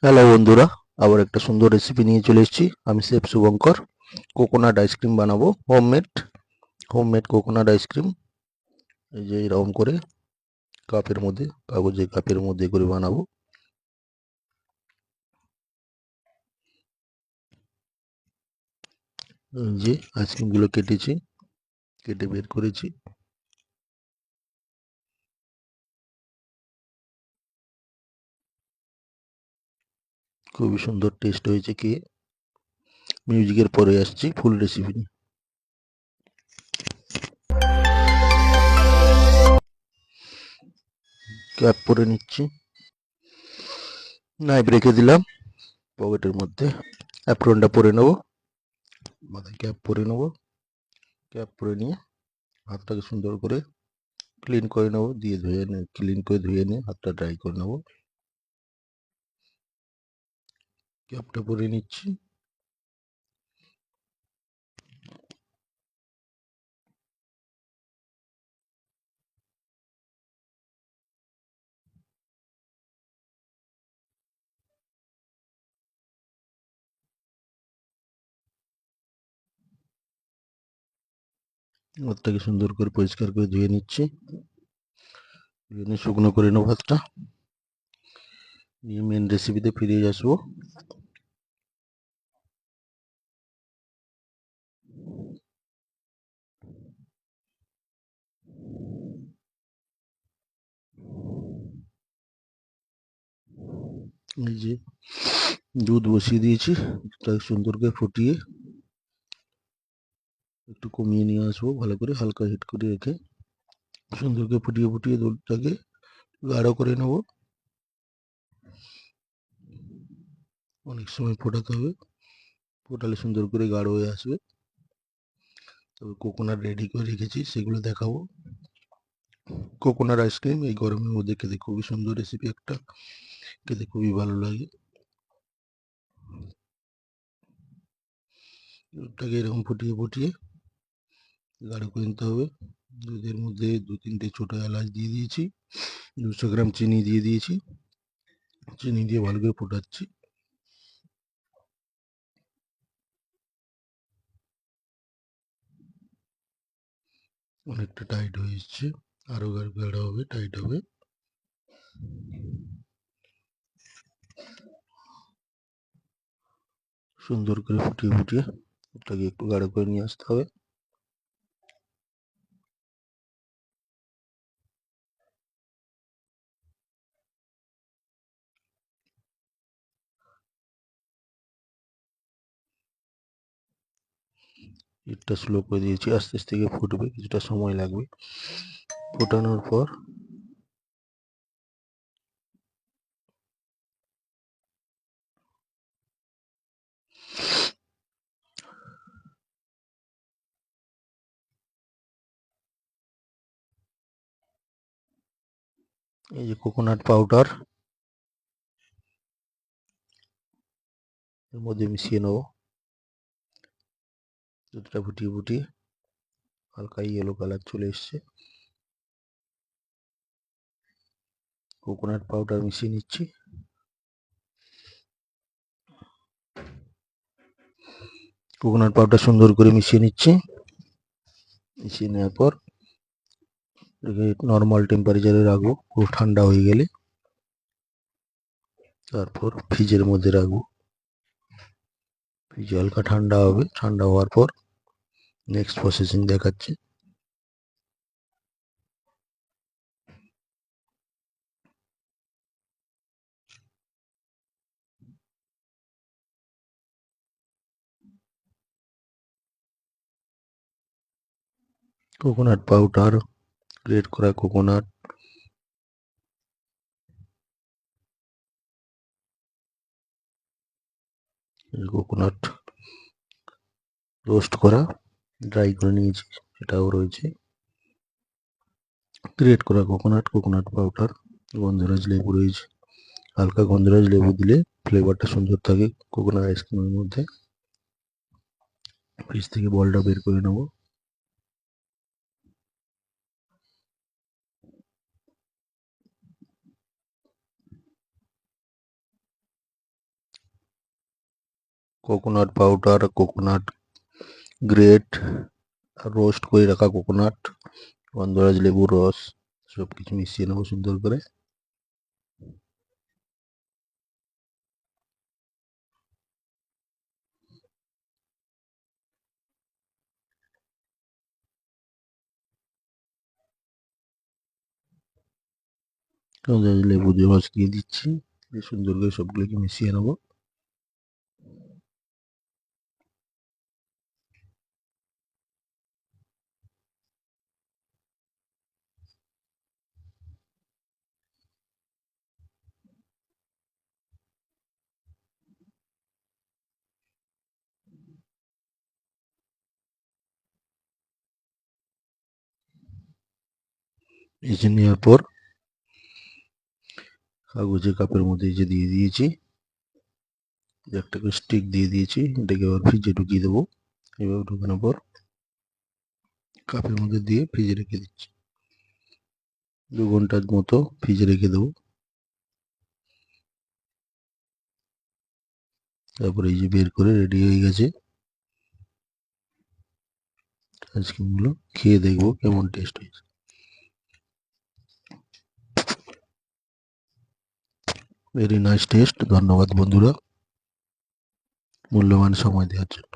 Hello বন্ধুরা, আবার একটা সুন্দর রেসিপি নিয়ে চলে এসেছি। আমি শেফ শুভঙ্কর। কোকোনাট আইসক্রিম বানাবো, হোমমেড হোমমেড কোকোনাট আইসক্রিম। এই যে এরকম করে কাপের মধ্যে, কাগজের কাপের মধ্যে করে বানাবো। এই যে আইসক্রিমগুলো কেটেছি, কেটে বের করেছি। খুবই সুন্দর টেস্ট হয়েছে খেয়ে। মিউজিকের পরে আসছি ফুল রেসিপি নিয়ে। ক্যাপ পরে নিচ্ছি, নাইফ রেখে দিলাম পকেটের মধ্যে। অ্যাপ্রনটা পরে নেবো, মাথায় ক্যাপ পরে নেবো। ক্যাপ পরে নিয়ে হাতটাকে সুন্দর করে ক্লিন করে নেবো, দিয়ে ধুয়ে ক্লিন করে ধুয়ে নিয়ে হাতটা ড্রাই করে নেবো। ক্যাপটা পরে নিচ্ছি। হাতটাকে সুন্দর করে পরিষ্কার করে ধুয়ে নিচ্ছি। ধুয়ে নিয়ে শুকনো করে নেবো হাতটা। নিয়ে মেন রেসিপিতে ফিরে আসবো। এই যে দুধ বসিয়ে দিয়েছি, তাকে সুন্দর করে ফুটিয়ে একটু কমিয়ে নিয়ে আসবো, ভালো করে হালকা হিট করে রেখে সুন্দর করে ফুটিয়ে ফুটিয়ে দুধটাকে গাঢ় করে নেবো। অনেক সময় ফোটাতে হবে, ফোটালে সুন্দর করে গাঢ় হয়ে আসবে। তবে কোকোনাট রেডি করে রেখেছি, সেগুলো দেখাবো। কোকোনাট আইসক্রিম এই গরমের মধ্যে খেতে খুবই সুন্দর রেসিপি একটা, খেতে খুবই ভালো লাগে। দুধটাকে এরকম ফুটিয়ে ফুটিয়ে গাঢ় করে নিতে হবে। দুধের মধ্যে 2-3টে ছোট এলাচ দিয়ে দিয়েছি, 200 গ্রাম চিনি দিয়ে দিয়েছি। চিনি দিয়ে ভালো করে ফোটাচ্ছি। অনেকটা টাইট হয়ে এসছে, আরো গাঢ় হবে, টাইট হবে। সুন্দর করে ফুটিয়ে ফুটিয়ে ওটাকে একটু গাঢ় করে নিয়ে আসতে হবে। হিটটা স্লো করে দিয়েছি, আস্তে আস্তে ফুটবে, কিছুটা সময় লাগবে। ফোটানোর পর এই যে কোকোনাট পাউডার এর মধ্যে মিশিয়ে নেবো। দুধটা ফুটিয়ে ফুটিয়ে হালকা ইয়েলো কালার চলে এসছে। কোকোনাট পাউডার মিশিয়ে নিচ্ছি। কোকোনাট পাউডার সুন্দর করে মিশিয়ে নিচ্ছি। মিশিয়ে নেওয়ার পর নর্মাল টেম্পারেচারে রাখবো, পুরো ঠান্ডা হয়ে গেলে তারপর ফ্রিজের মধ্যে রাখবো। ফ্রিজে হালকা ঠান্ডা হবে, ঠান্ডা হওয়ার পর নেক্সট প্রসেসিং দেখাচ্ছি। কোকোনাট পাউডার, গ্রেট করা কোকোনাট, কোকোনাট রোস্ট করা, ড্রাই করে নিয়েছি সেটাও রয়েছে। গ্রেট করা কোকোনাট, কোকোনাট পাউডার, গন্ধরাজ লেবু রয়েছে। হালকা গন্ধরাজ লেবু দিলে ফ্লেভারটা সুন্দর থাকে কোকোনাট আইসক্রিমের মধ্যে। ফ্রিজ থেকে বলটা বের করে নেবো। Coconut powder, coconut great, roast করে রাখা কোকোনাট, গন্ধরাজ লেবুর রস সব কিছু মিশিয়ে নেবো সুন্দর করে। গন্ধরাজ লেবুর রস দিয়ে দিচ্ছি, সুন্দর করে সবগুলোকে মিশিয়ে নেবো। মিশিয়ে নেওয়ার পর কাগজের কাপের মধ্যে যে দিয়ে দিয়েছি, একটা করে স্টিক দিয়ে দিয়েছি, এটাকে আবার ফ্রিজে ঢুকিয়ে দেবো। এভাবে ঢুকানোর পর কাপের মধ্যে দিয়ে ফ্রিজে রেখে দিচ্ছি, 2 ঘন্টার মতো ফ্রিজে রেখে দেবো। তারপরে এই যে বের করে রেডি হয়ে গেছে। আইসক্রিমগুলো খেয়ে দেখবো কেমন টেস্ট হয়েছে। Very nice test. ধন্যবাদ বন্ধুরা মূল্যবান সময় দেওয়ার জন্য।